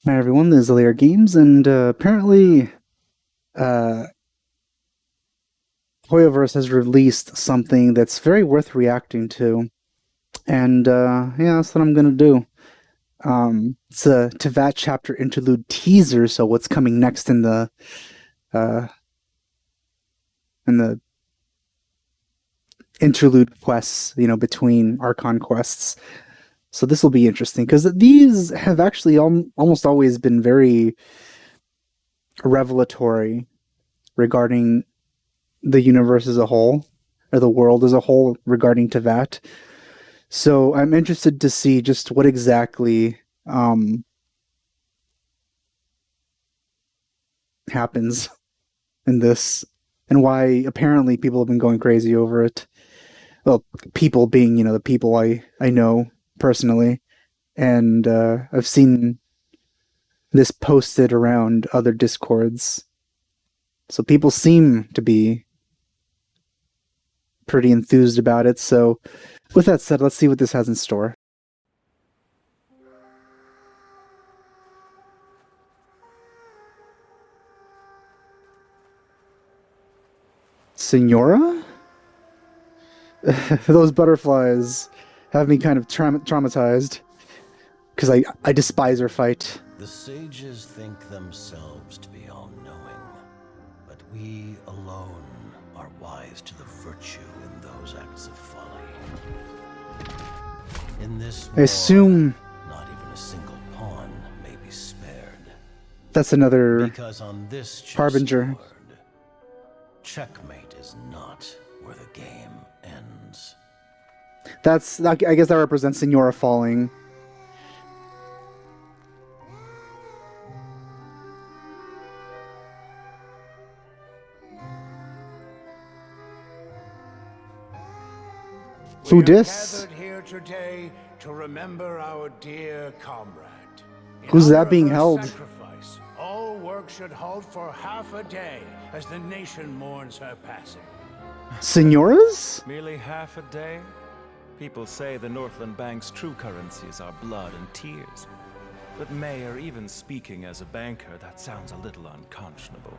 Hi everyone, this is LAR Games, and apparently uh, Hoyoverse has released something that's very worth reacting to, and yeah, that's what I'm gonna do. It's a Teyvat chapter interlude teaser, so what's coming next uh, in the interlude quests, between Archon quests. So this will be interesting because these have actually almost always been very revelatory regarding the universe as a whole, or the world as a whole regarding Teyvat. So I'm interested to see just what exactly happens in this, and why apparently people have been going crazy over it. Well, people being, the people I know personally, and I've seen this posted around other discords. So people seem to be pretty enthused about it. So with that said, let's see what this has in store. Senora? Those butterflies have me kind of traumatized because I despise her fight. The sages think themselves to be all-knowing, but we alone are wise to the virtue in those acts of folly. In this I war, assume not even a single pawn may be spared. that's another Because on this Harbinger. chessboard, checkmate is not where the game ends. I guess that represents Senora falling. We are Dis? gathered here today to remember our dear comrade. In Who's honor that being of her held? sacrifice, all work should halt for half a day as the nation mourns her passing. Senoras? Merely half a day? People say the Northland Bank's true currencies are blood and tears. But Mayor, even speaking as a banker, that sounds a little unconscionable.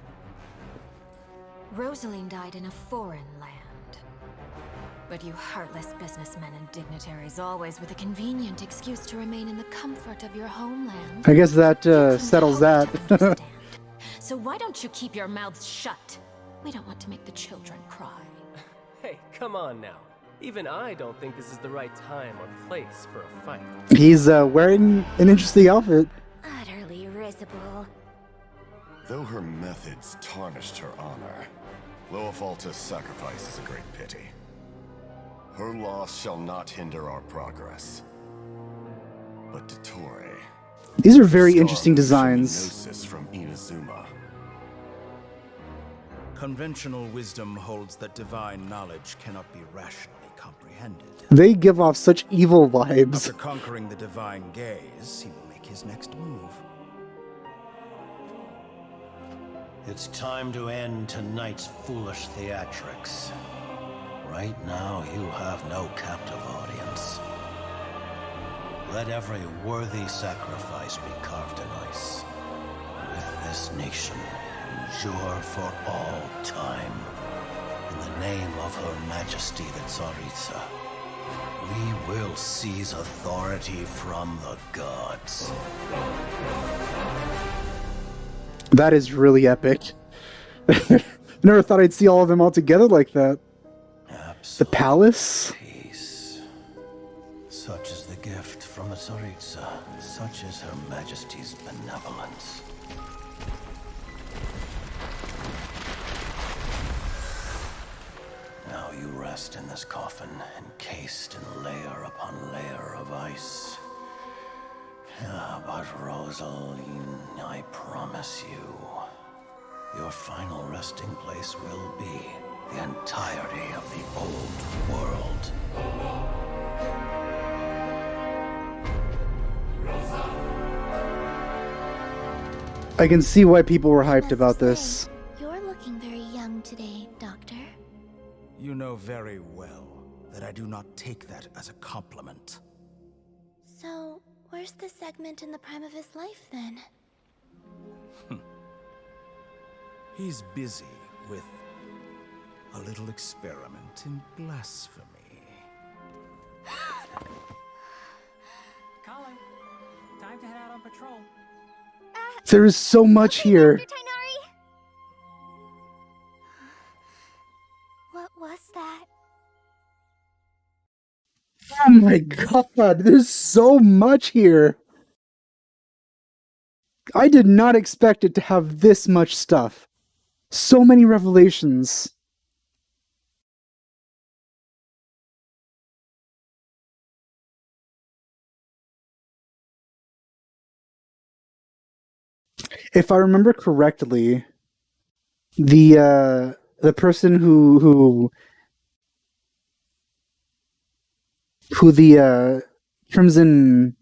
Rosaline died in a foreign land. But you heartless businessmen and dignitaries always with a convenient excuse to remain in the comfort of your homeland. I guess that You couldn't settles hope that. to understand. So why don't you keep your mouths shut? We don't want to make the children cry. Hey, come on now. Even I don't think this is the right time or place for a fight. He's wearing an interesting outfit. Utterly risible. Though her methods tarnished her honor, Loafalta's sacrifice is a great pity. Her loss shall not hinder our progress. But Dottore... These are very interesting designs. Gnosis from Inazuma. Conventional wisdom holds that divine knowledge cannot be rationally comprehended. They give off such evil vibes. After conquering the divine gaze, he will make his next move. It's time to end tonight's foolish theatrics. Right now, you have no captive audience. Let every worthy sacrifice be carved in ice. With this nation, endure for all time. In the name of Her Majesty the Tsaritsa, we will seize authority from the gods. That is really epic. Never thought I'd see all of them all together like that. The palace? Peace. Such is the gift from the Tsaritsa. Such is Her Majesty's benevolence. Now you rest in this coffin, encased in layer upon layer of ice. But Rosaline, I promise you, your final resting place will be the entirety of the old world. I can see why people were hyped about this. You're looking very young today, Doctor. You know very well that I do not take that as a compliment. So, Where's the segment in the prime of his life, then? He's busy with a little experiment in blasphemy. Caller, time to head out on patrol. There is so much here. Master Tighnari! What was that? Oh my god, there's so much here. I did not expect it to have this much stuff. So many revelations. If I remember correctly, the person who the Crimson,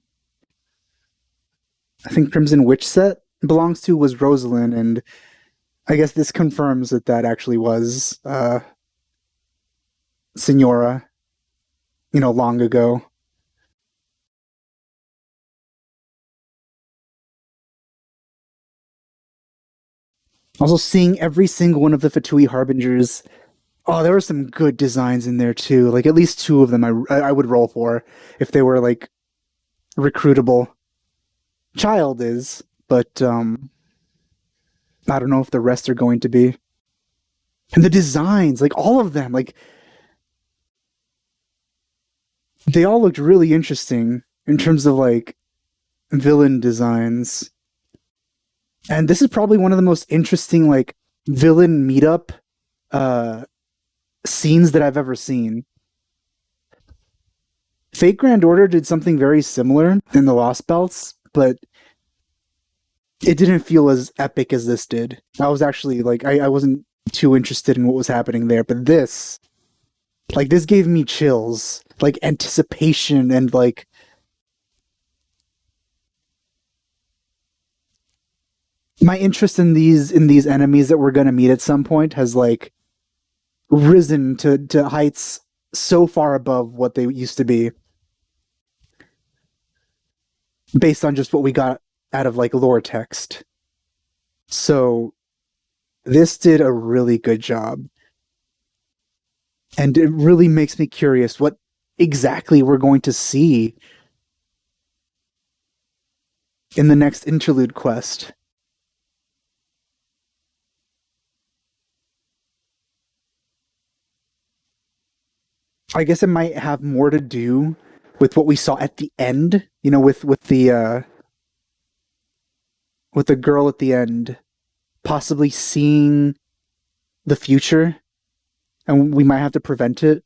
I think Crimson Witch set belongs to was Rosalind, and I guess this confirms that that actually was Signora, long ago. Also, seeing every single one of the Fatui Harbingers. Oh, there were some good designs in there too. Like at least two of them I would roll for if they were like recruitable. Child is, but I don't know if the rest are going to be. And the designs, like all of them, like they all looked really interesting in terms of like villain designs. And this is probably one of the most interesting like villain meetup scenes that I've ever seen. Fate Grand Order did something very similar in the Lost Belts, but it didn't feel as epic as this did. I was actually like, I wasn't too interested in what was happening there, but this gave me chills, like anticipation, and like my interest in these enemies that we're gonna meet at some point has like risen to heights so far above what they used to be, based on just what we got out of like lore text. So this did a really good job, and it really makes me curious what exactly we're going to see in the next Interlude quest. I guess it might have more to do with what we saw at the end, with the girl at the end possibly seeing the future, and we might have to prevent it.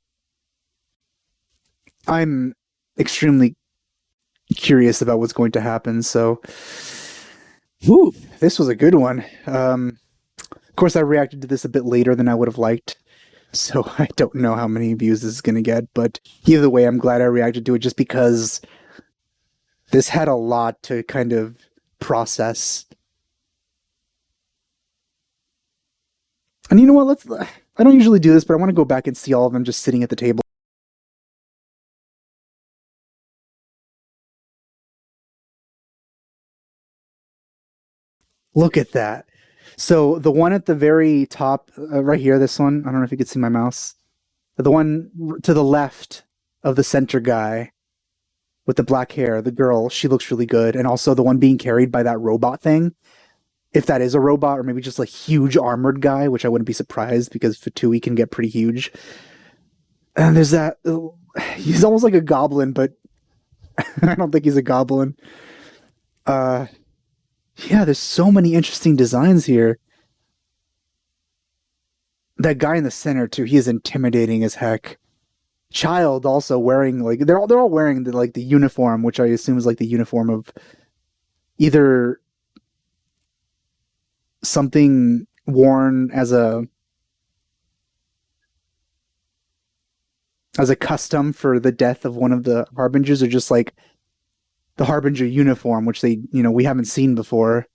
I'm extremely curious about what's going to happen, so this was a good one. Of course, I reacted to this a bit later than I would have liked, so I don't know how many views this is going to get, but either way, I'm glad I reacted to it just because this had a lot to kind of process. And you know what? I don't usually do this, but I want to go back and see all of them just sitting at the table. Look at that. So the one at the very top, right here, this one, I don't know if you can see my mouse. The one to the left of the center guy with the black hair, the girl, she looks really good. And also the one being carried by that robot thing. If that is a robot, or maybe just a huge armored guy, which I wouldn't be surprised because Fatui can get pretty huge. And there's that, he's almost like a goblin, but I don't think he's a goblin. Yeah, there's so many interesting designs here. That guy in the center too, he is intimidating as heck. Child also wearing they're all wearing the uniform, which I assume is like the uniform of either something worn as a custom for the death of one of the Harbingers, or just like the Harbinger uniform, which they, we haven't seen before.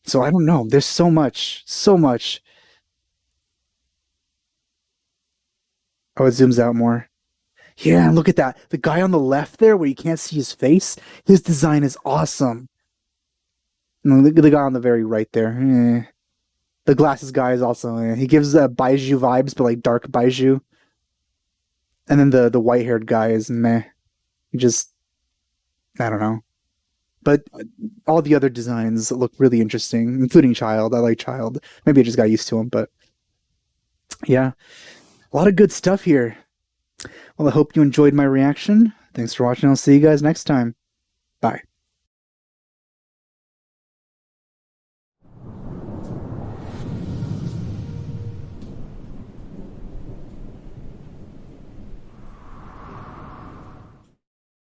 So I don't know. There's so much. Oh, it zooms out more. Yeah, and look at that. The guy on the left there where you can't see his face, his design is awesome. And the guy on the very right there. The glasses guy is also, he gives Baiju vibes, but like dark Baiju. And then the white-haired guy is meh. He just, I don't know. But all the other designs look really interesting, including Child. I like Child. Maybe I just got used to him, but yeah. A lot of good stuff here. Well, I hope you enjoyed my reaction. Thanks for watching. I'll see you guys next time. Bye.